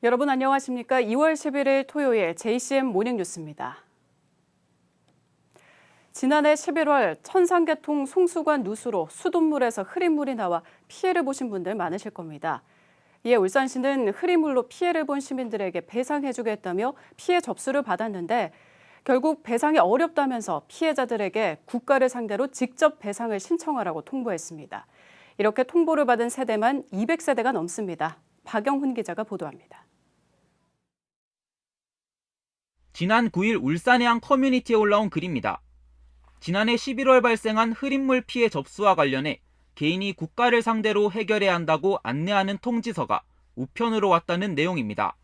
여러분 안녕하십니까? 2월 11일 토요일 JCM 모닝뉴스입니다. 지난해 11월 천상계통 송수관 누수로 수돗물에서 흐린 물이 나와 피해를 보신 분들 많으실 겁니다. 이에 울산시는 흐린 물로 피해를 본 시민들에게 배상해주겠다며 피해 접수를 받았는데 결국 배상이 어렵다면서 피해자들에게 국가를 상대로 직접 배상을 신청하라고 통보했습니다. 이렇게 통보를 받은 세대만 200세대가 넘습니다. 박영훈 기자가 보도합니다. 지난 9일 울산의 한 커뮤니티에 올라온 글입니다. 지난해 11월 발생한 흐린물 피해 접수와 관련해 개인이 국가를 상대로 해결해야 한다고 안내하는 통지서가 우편으로 왔다는 내용입니다.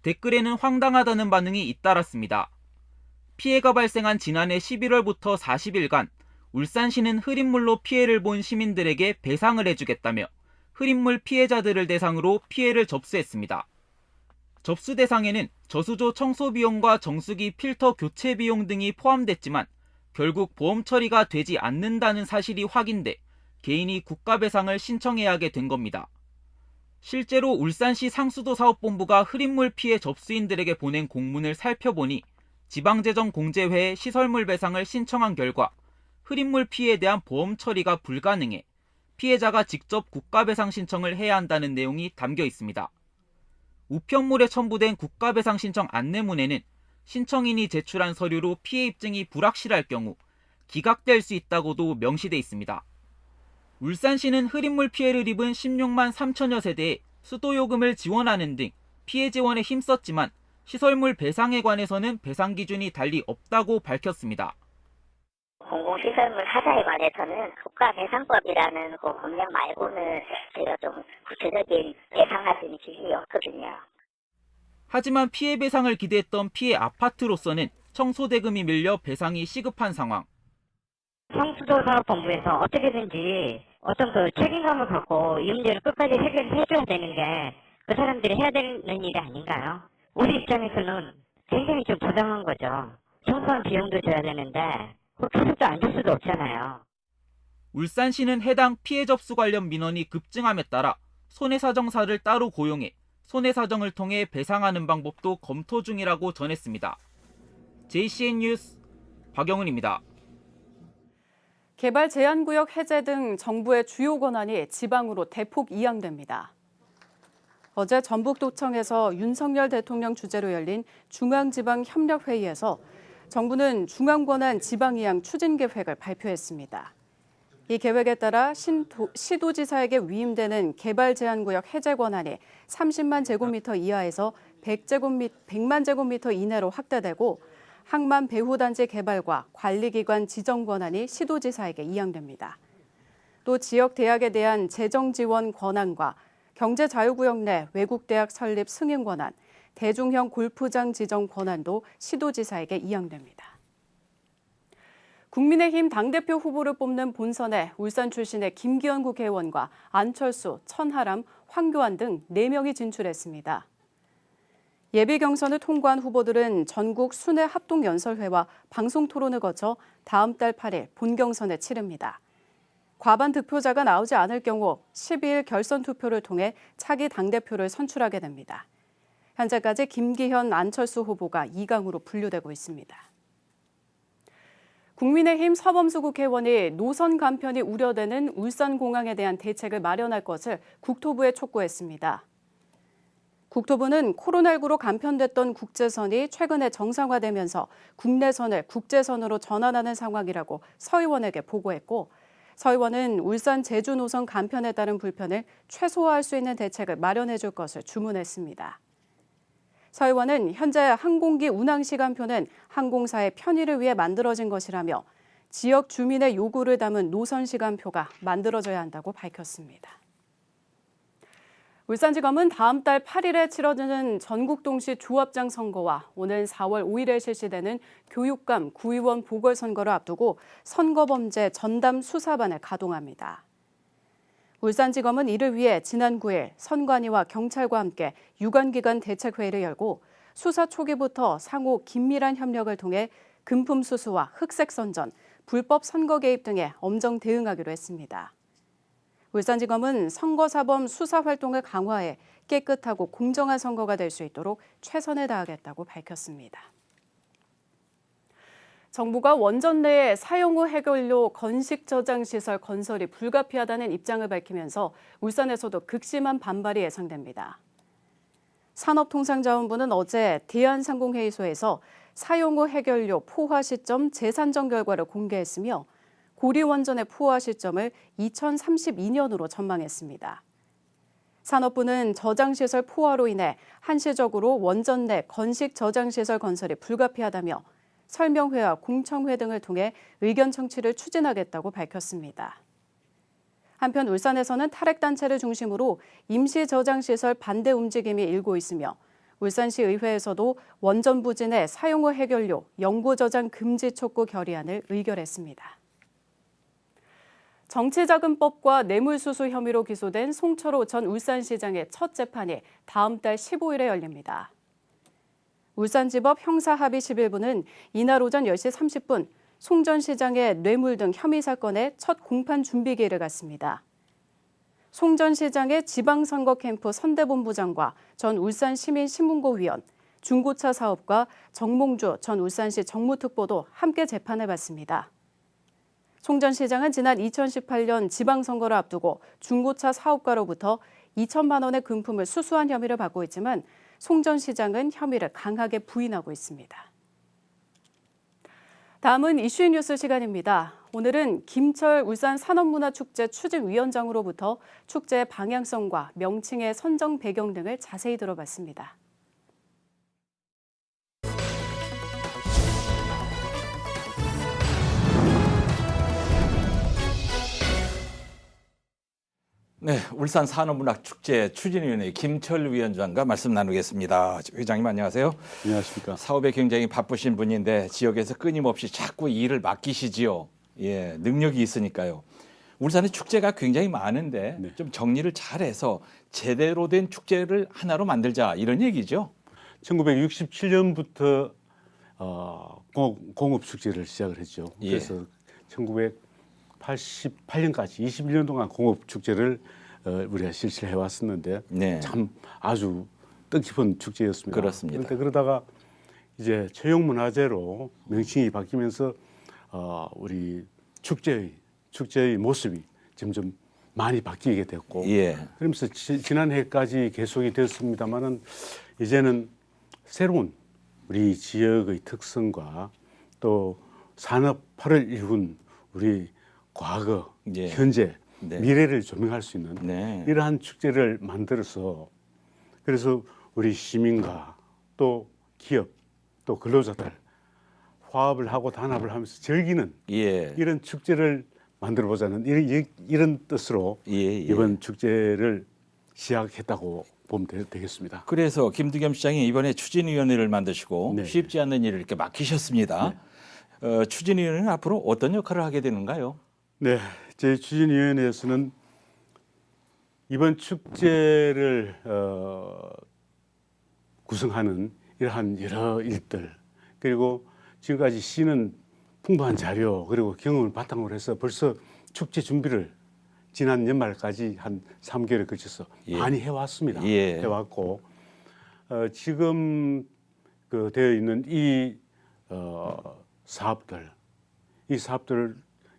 댓글에는 황당하다는 반응이 잇따랐습니다. 피해가 발생한 지난해 11월부터 40일간 울산시는 흐린물로 피해를 본 시민들에게 배상을 해주겠다며 흐린물 피해자들을 대상으로 피해를 접수했습니다. 접수 대상에는 저수조 청소 비용과 정수기 필터 교체 비용 등이 포함됐지만 결국 보험 처리가 되지 않는다는 사실이 확인돼 개인이 국가 배상을 신청해야 하게 된 겁니다. 실제로 울산시 상수도사업본부가 흐린물 피해 접수인들에게 보낸 공문을 살펴보니 지방재정공제회에 시설물 배상을 신청한 결과 흐린물 피해에 대한 보험 처리가 불가능해 피해자가 직접 국가 배상 신청을 해야 한다는 내용이 담겨 있습니다. 우편물에 첨부된 국가배상 신청 안내문에는 신청인이 제출한 서류로 피해 입증이 불확실할 경우 기각될 수 있다고도 명시돼 있습니다. 울산시는 흐린물 피해를 입은 16만 3천여 세대에 수도요금을 지원하는 등 피해 지원에 힘썼지만 시설물 배상에 관해서는 배상 기준이 달리 없다고 밝혔습니다. 공공시설물 하자에 관해서는 국가배상법이라는 그 법령 말고는 저희가 좀 구체적인 배상할 수 있는 기준이 없거든요. 하지만 피해 배상을 기대했던 피해 아파트로서는 청소대금이 밀려 배상이 시급한 상황. 상수도사업본부에서 어떻게든지 어떤 그 책임감을 갖고 이 문제를 끝까지 해결해줘야 되는 게 그 사람들이 해야 되는 일이 아닌가요? 우리 입장에서는 굉장히 좀 부당한 거죠. 청소한 비용도 줘야 되는데 계속 안 줄 수도 없잖아요. 울산시는 해당 피해 접수 관련 민원이 급증함에 따라 손해사정사를 따로 고용해 손해사정을 통해 배상하는 방법도 검토 중이라고 전했습니다. JCN 뉴스 박영훈입니다. 개발 제한구역 해제 등 정부의 주요 권한이 지방으로 대폭 이양됩니다. 어제 전북도청에서 윤석열 대통령 주재로 열린 중앙지방협력회의에서 정부는 중앙권한 지방이양 추진계획을 발표했습니다. 이 계획에 따라 시도지사에게 위임되는 개발 제한구역 해제 권한이 30만 제곱미터 이하에서 100만 제곱미터 이내로 확대되고 항만 배후단지 개발과 관리기관 지정 권한이 시도지사에게 이양됩니다. 또 지역 대학에 대한 재정 지원 권한과 경제자유구역 내 외국대학 설립 승인 권한, 대중형 골프장 지정 권한도 시도지사에게 이양됩니다. 국민의힘 당대표 후보를 뽑는 본선에 울산 출신의 김기현 국회의원과 안철수, 천하람, 황교안 등 4명이 진출했습니다. 예비 경선을 통과한 후보들은 전국 순회 합동연설회와 방송토론을 거쳐 다음 달 8일 본경선에 치릅니다. 과반 득표자가 나오지 않을 경우 12일 결선 투표를 통해 차기 당대표를 선출하게 됩니다. 현재까지 김기현, 안철수 후보가 2강으로 분류되고 있습니다. 국민의힘 서범수 국회의원이 노선 간편이 우려되는 울산공항에 대한 대책을 마련할 것을 국토부에 촉구했습니다. 국토부는 코로나19로 간편됐던 국제선이 최근에 정상화되면서 국내선을 국제선으로 전환하는 상황이라고 서 의원에게 보고했고, 서 의원은 울산 제주 노선 간편에 따른 불편을 최소화할 수 있는 대책을 마련해 줄 것을 주문했습니다. 서 의원은 현재 항공기 운항 시간표는 항공사의 편의를 위해 만들어진 것이라며 지역 주민의 요구를 담은 노선 시간표가 만들어져야 한다고 밝혔습니다. 울산지검은 다음 달 8일에 치러지는 전국동시 조합장 선거와 오는 4월 5일에 실시되는 교육감 구의원 보궐선거를 앞두고 선거범죄 전담 수사반을 가동합니다. 울산지검은 이를 위해 지난 9일 선관위와 경찰과 함께 유관기관 대책회의를 열고 수사 초기부터 상호 긴밀한 협력을 통해 금품 수수와 흑색 선전, 불법 선거 개입 등에 엄정 대응하기로 했습니다. 울산지검은 선거사범 수사 활동을 강화해 깨끗하고 공정한 선거가 될 수 있도록 최선을 다하겠다고 밝혔습니다. 정부가 원전 내에 사용 후 해결료 건식 저장 시설 건설이 불가피하다는 입장을 밝히면서 울산에서도 극심한 반발이 예상됩니다. 산업통상자원부는 어제 대한상공회의소에서 사용 후 해결료 포화 시점 재산정 결과를 공개했으며 고리 원전의 포화 시점을 2032년으로 전망했습니다. 산업부는 저장시설 포화로 인해 한시적으로 원전 내 건식 저장시설 건설이 불가피하다며 설명회와 공청회 등을 통해 의견 청취를 추진하겠다고 밝혔습니다. 한편 울산에서는 탈핵단체를 중심으로 임시 저장시설 반대 움직임이 일고 있으며 울산시 의회에서도 원전 부진의 사용 후 해결료 영구 저장 금지 촉구 결의안을 의결했습니다. 정치자금법과 뇌물수수 혐의로 기소된 송철호 전 울산시장의 첫 재판이 다음 달 15일에 열립니다. 울산지법 형사합의 11부는 이날 오전 10시 30분 송 전 시장의 뇌물 등 혐의 사건의 첫 공판 준비기일을 갖습니다. 송 전 시장의 지방선거 캠프 선대본부장과 전 울산시민신문고위원, 중고차 사업가 정몽주 전 울산시 정무특보도 함께 재판을 받습니다. 송 전 시장은 지난 2018년 지방선거를 앞두고 중고차 사업가로부터 2천만 원의 금품을 수수한 혐의를 받고 있지만 송 전 시장은 혐의를 강하게 부인하고 있습니다. 다음은 이슈 뉴스 시간입니다. 오늘은 김철 울산산업문화축제 추진위원장으로부터 축제의 방향성과 명칭의 선정 배경 등을 자세히 들어봤습니다. 네, 울산 산업문화축제 추진위원회 김철 위원장과 말씀 나누겠습니다. 회장님 안녕하세요. 안녕하십니까. 사업에 굉장히 바쁘신 분인데 지역에서 끊임없이 자꾸 일을 맡기시지요. 예, 능력이 있으니까요. 울산에 축제가 굉장히 많은데 네. 좀 정리를 잘해서 제대로 된 축제를 하나로 만들자 이런 얘기죠. 1967년부터 공업축제를 시작을 했죠. 예. 그래서 1988년까지 21년 동안 공업축제를 우리가 실시해 왔었는데 네. 참 아주 뜻깊은 축제였습니다. 그렇습니다. 그런데 그러다가 이제 채용문화재로 명칭이 바뀌면서 우리 축제의 모습이 점점 많이 바뀌게 됐고 예. 그러면서 지난해까지 계속이 됐습니다만은 이제는 새로운 우리 지역의 특성과 또 산업화를 이룬 우리 과거, 예. 현재, 네. 미래를 조명할 수 있는 네. 이러한 축제를 만들어서 그래서 우리 시민과 또 기업 또 근로자들 화합을 하고 단합을 하면서 즐기는 예. 이런 축제를 만들어보자는 이런 뜻으로 예, 예. 이번 축제를 시작했다고 보면 되겠습니다. 그래서 김두겸 시장이 이번에 추진위원회를 만드시고 네. 쉽지 않은 일을 이렇게 맡기셨습니다. 추진위원회는 앞으로 어떤 역할을 하게 되는가요? 네, 제 추진위원회에서는 이번 축제를 구성하는 이러한 여러 일들 그리고 지금까지 시는 풍부한 자료 그리고 경험을 바탕으로 해서 벌써 축제 준비를 지난 연말까지 한 3개월에 걸쳐서 예. 많이 해왔습니다. 예. 해왔고 지금 되어 있는 이 사업들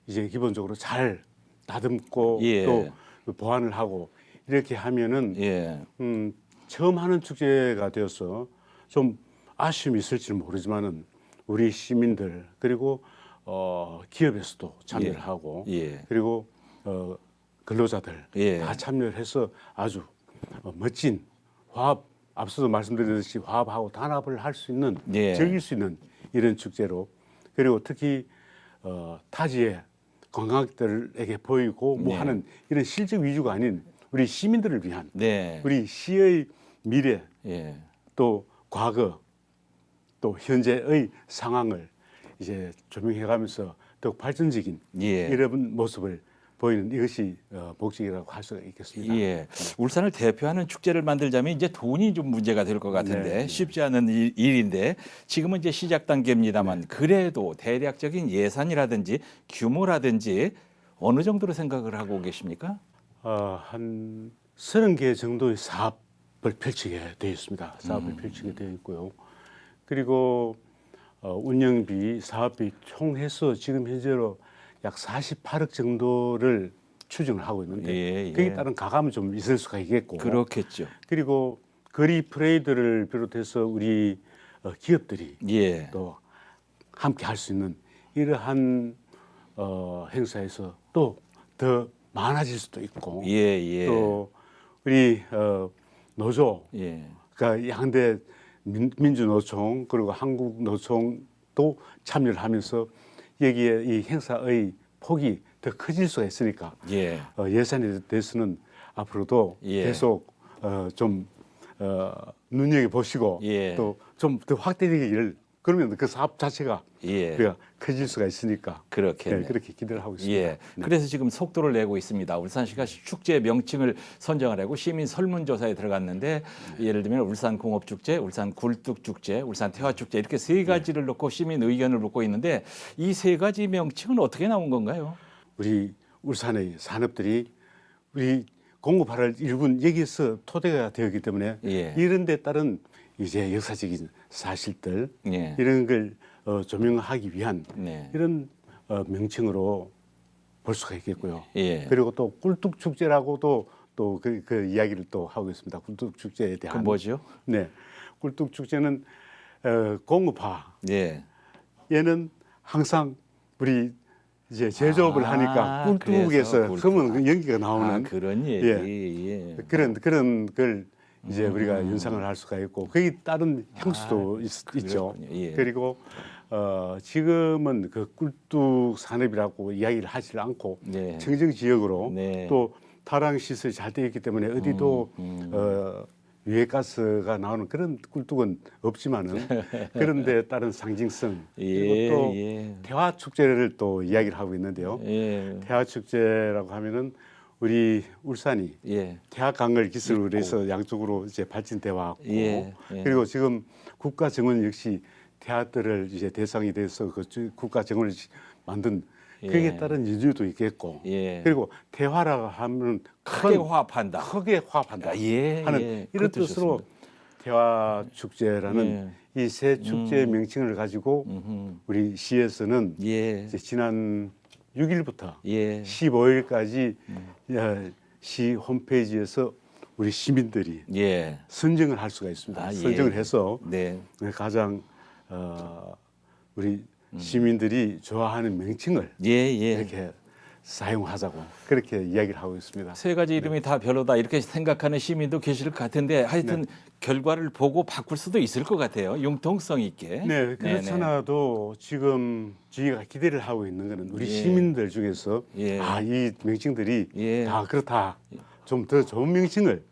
이제 기본적으로 잘 다듬고 예. 또 보완을 하고 이렇게 하면은 예. 처음 하는 축제가 되어서 좀 아쉬움이 있을지는 모르지만은 우리 시민들 그리고 기업에서도 참여를 예. 하고 예. 그리고 근로자들 예. 다 참여를 해서 아주 멋진 화합 앞서도 말씀드렸듯이 화합하고 단합을 할 수 있는 예. 즐길 수 있는 이런 축제로 그리고 특히 타지의 관광객들에게 보이고 뭐 네. 하는 이런 실적 위주가 아닌 우리 시민들을 위한 네. 우리 시의 미래 예. 또 과거 또 현재의 상황을 이제 조명해가면서 더욱 발전적인 예. 이런 모습을 보이는 이것이 목적이라고 할 수가 있겠습니다. 예. 울산을 대표하는 축제를 만들자면 이제 돈이 좀 문제가 될 것 같은데 네. 쉽지 않은 일인데 지금은 이제 시작 단계입니다만 그래도 대략적인 예산이라든지 규모라든지 어느 정도로 생각을 하고 계십니까? 한 30개 정도의 사업을 펼치게 되어 있습니다. 사업을 펼치게 되어 있고요. 그리고 운영비, 사업비 총해서 지금 현재로 약 48억 정도를 추정을 하고 있는데 예, 예. 거기에 따른 가감은 좀 있을 수가 있겠고 그렇겠죠. 그리고 거리 프레이드를 비롯해서 우리 기업들이 예. 또 함께 할 수 있는 이러한 행사에서 또 더 많아질 수도 있고 예, 예. 또 우리 노조 예. 그러니까 양대 민주노총 그리고 한국노총도 참여를 하면서 여기에 이 행사의 폭이 더 커질 수가 있으니까 예. 예산에 대해서는 앞으로도 예. 계속 좀 눈여겨 보시고 예. 또 좀 더 확대되기를 그러면 그 사업 자체가 예. 우리가 커질 수가 있으니까 그렇겠네. 그렇게 기대를 하고 있습니다. 예. 그래서 지금 속도를 내고 있습니다. 울산시가 축제 명칭을 선정하려고 시민 설문조사에 들어갔는데 예를 들면 울산 공업축제, 울산 굴뚝축제, 울산 태화축제 이렇게 세 가지를 놓고 시민 의견을 묻고 있는데 이 세 가지 명칭은 어떻게 나온 건가요? 우리 울산의 산업들이 우리 공급할 일군 여기서 토대가 되었기 때문에 예. 이런 데 따른 이제 역사적인 사실들 예. 이런 걸 조명하기 위한 네. 이런 명칭으로 볼 수가 있겠고요. 예. 그리고 또 꿀뚝축제라고도 또 그 이야기를 또 하고 있습니다. 꿀뚝축제에 그 대한. 뭐죠? 네, 꿀뚝축제는 공업화. 예. 얘는 항상 우리 이제 제조업을 아, 하니까 꿀뚝에서 그래서 꿀뚝. 검은 연기가 나오는 아, 그런 얘기. 예. 그런 걸 이제 우리가 연상을 할 수가 있고 거기에 따른 향수도 있죠. 그렇군요. 예. 그리고 지금은 그 꿀뚝 산업이라고 이야기를 하지 않고 네. 청정 지역으로 네. 또 타랑 시설이 잘 되어 있기 때문에 어디도 유해가스가 나오는 그런 꿀뚝은 없지만은 그런데 따른 상징성 그리고 예, 또 예. 태화 축제를 또 이야기를 하고 있는데요. 예. 태화 축제라고 하면은 우리 울산이 예. 태화강을 기술로 해서 양쪽으로 이제 발전돼 왔고 예, 예. 그리고 지금 국가 정원 역시 태화들을 이제 대상이 돼서 그 국가 정원을 만든 거기에 예. 따른 이유도 있겠고 예. 그리고 태화라고 하면 크게 화합한다. 크게 화합한다 아, 예, 하는 예. 이런 그것도 뜻으로 좋습니다. 태화 축제라는 이 세 축제의 명칭을 가지고 우리 시에서는 예. 이제 지난 6일부터 예. 15일까지 시 홈페이지에서 우리 시민들이 예. 선정을 할 수가 있습니다. 아, 예. 선정을 해서 네. 가장 우리 시민들이 좋아하는 명칭을 예, 예. 이렇게 사용하자고 그렇게 이야기를 하고 있습니다. 세 가지 이름이 다 별로다 이렇게 생각하는 시민도 계실 것 같은데 하여튼 결과를 보고 바꿀 수도 있을 것 같아요. 융통성 있게. 네, 그렇잖아도 지금 저희가 기대를 하고 있는 것은 우리 예. 시민들 중에서 예. 이 명칭들이 예. 다 그렇다. 좀 더 좋은 명칭을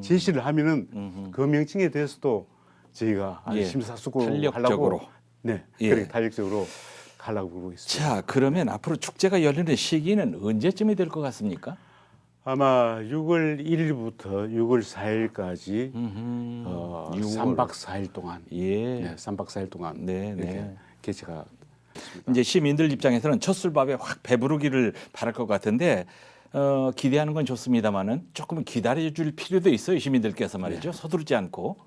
제시를 하면은 그 명칭에 대해서도 저희가 예. 심사숙고하려고 탄력적으로. 네, 예. 그렇게 탄력적으로 가려고 보고 있습니다. 자, 그러면 앞으로 축제가 열리는 시기는 언제쯤이 될 것 같습니까? 아마 6월 1일부터 6월 4일까지 6월. 3박 4일 동안 예. 네, 3박 4일 동안 네, 이렇게 네. 개최가 이제 시민들 입장에서는 첫 술밥에 확 배부르기를 바랄 것 같은데 기대하는 건 좋습니다만은 조금 기다려줄 필요도 있어요. 시민들께서 말이죠. 서두르지 않고.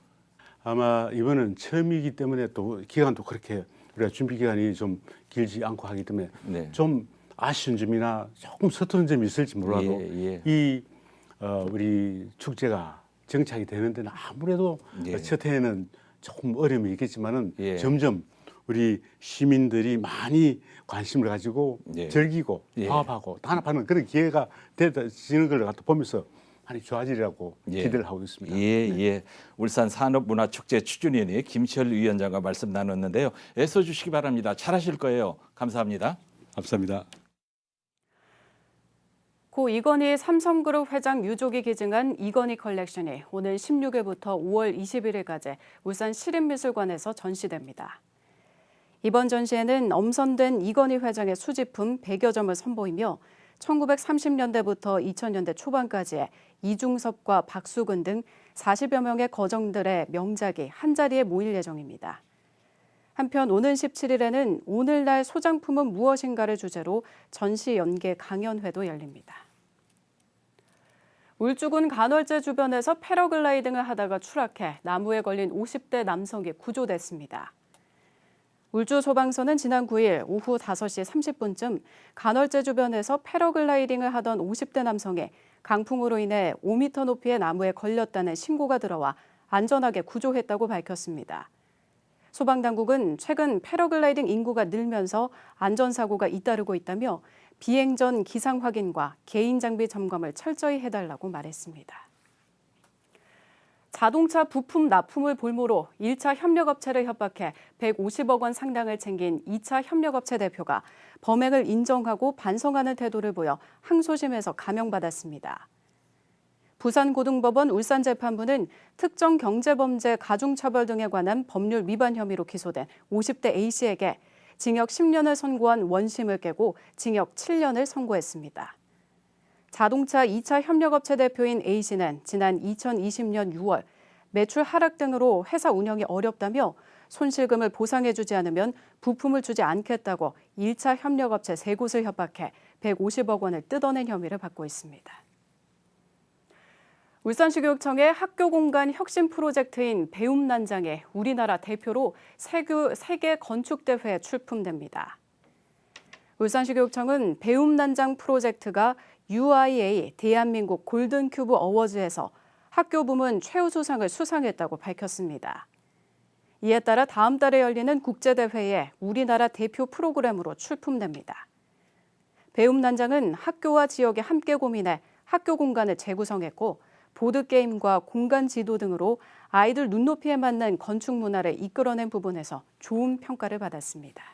아마 이번은 처음이기 때문에 또 기간도 그렇게 우리가 준비 기간이 좀 길지 않고 하기 때문에 네. 좀 아쉬운 점이나 조금 서투른 점이 있을지 몰라도 예, 예. 이 우리 축제가 정착이 되는 데는 아무래도 예. 첫 해에는 조금 어려움이 있겠지만은 예. 점점 우리 시민들이 많이 관심을 가지고 예. 즐기고 예. 화합하고 단합하는 그런 기회가 되지는 걸 갖다 보면서 많이 좋아지리라고 예. 기대를 하고 있습니다. 예, 네. 예. 울산 산업문화축제 추진위원회 김시열 위원장과 말씀 나눴는데요. 애써 주시기 바랍니다. 잘하실 거예요. 감사합니다. 감사합니다. 고 이건희 삼성그룹 회장 유족이 기증한 이건희 컬렉션이 오늘 16일부터 5월 21일까지 울산 시립미술관에서 전시됩니다. 이번 전시회는 엄선된 이건희 회장의 수집품 100여 점을 선보이며 1930년대부터 2000년대 초반까지의 이중섭과 박수근 등 40여 명의 거정들의 명작이 한자리에 모일 예정입니다. 한편 오는 17일에는 오늘날 소장품은 무엇인가를 주제로 전시 연계 강연회도 열립니다. 울주군 간월제 주변에서 패러글라이딩을 하다가 추락해 나무에 걸린 50대 남성이 구조됐습니다. 울주소방서는 지난 9일 오후 5시 30분쯤 간월제 주변에서 패러글라이딩을 하던 50대 남성이 강풍으로 인해 5m 높이의 나무에 걸렸다는 신고가 들어와 안전하게 구조했다고 밝혔습니다. 소방당국은 최근 패러글라이딩 인구가 늘면서 안전사고가 잇따르고 있다며 비행 전 기상 확인과 개인 장비 점검을 철저히 해달라고 말했습니다. 자동차 부품 납품을 볼모로 1차 협력업체를 협박해 150억 원 상당을 챙긴 2차 협력업체 대표가 범행을 인정하고 반성하는 태도를 보여 항소심에서 감형받았습니다. 부산고등법원 울산재판부는 특정 경제범죄 가중처벌 등에 관한 법률 위반 혐의로 기소된 50대 A씨에게 징역 10년을 선고한 원심을 깨고 징역 7년을 선고했습니다. 자동차 2차 협력업체 대표인 A씨는 지난 2020년 6월 매출 하락 등으로 회사 운영이 어렵다며 손실금을 보상해주지 않으면 부품을 주지 않겠다고 1차 협력업체 3곳을 협박해 150억 원을 뜯어낸 혐의를 받고 있습니다. 울산시 교육청의 학교 공간 혁신 프로젝트인 배움난장에 우리나라 대표로 세계 건축대회에 출품됩니다. 울산시 교육청은 배움난장 프로젝트가 UIA 대한민국 골든큐브 어워즈에서 학교 부문 최우수상을 수상했다고 밝혔습니다. 이에 따라 다음 달에 열리는 국제대회에 우리나라 대표 프로그램으로 출품됩니다. 배움난장은 학교와 지역에 함께 고민해 학교 공간을 재구성했고 보드게임과 공간 지도 등으로 아이들 눈높이에 맞는 건축 문화를 이끌어낸 부분에서 좋은 평가를 받았습니다.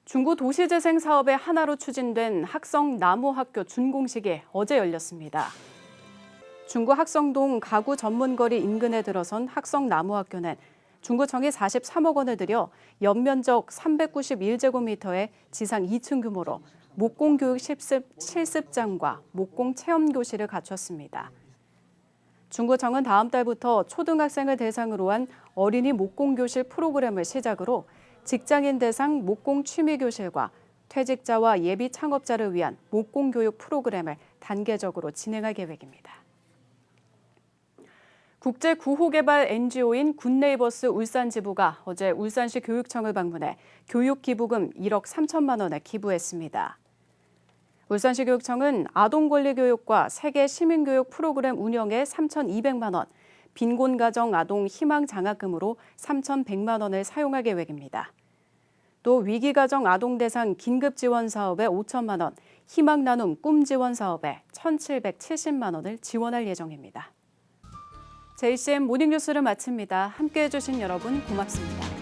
중구 도시재생 사업의 하나로 추진된 학성 나무학교 준공식이 어제 열렸습니다. 중구 학성동 가구 전문거리 인근에 들어선 학성 나무학교는 중구청이 43억 원을 들여 연면적 391제곱미터의 지상 2층 규모로 목공교육 실습장과 목공 체험교실을 갖췄습니다. 중구청은 다음 달부터 초등학생을 대상으로 한 어린이 목공교실 프로그램을 시작으로 직장인 대상 목공 취미교실과 퇴직자와 예비 창업자를 위한 목공교육 프로그램을 단계적으로 진행할 계획입니다. 국제 구호개발 NGO인 굿네이버스 울산지부가 어제 울산시 교육청을 방문해 교육기부금 1억 3천만 원을 기부했습니다. 울산시 교육청은 아동권리교육과 세계 시민교육 프로그램 운영에 3,200만 원, 빈곤가정 아동 희망장학금으로 3,100만 원을 사용할 계획입니다. 또 위기가정 아동 대상 긴급지원 사업에 5천만 원, 희망나눔 꿈지원 사업에 1,770만 원을 지원할 예정입니다. JCM 모닝뉴스를 마칩니다. 함께해 주신 여러분 고맙습니다.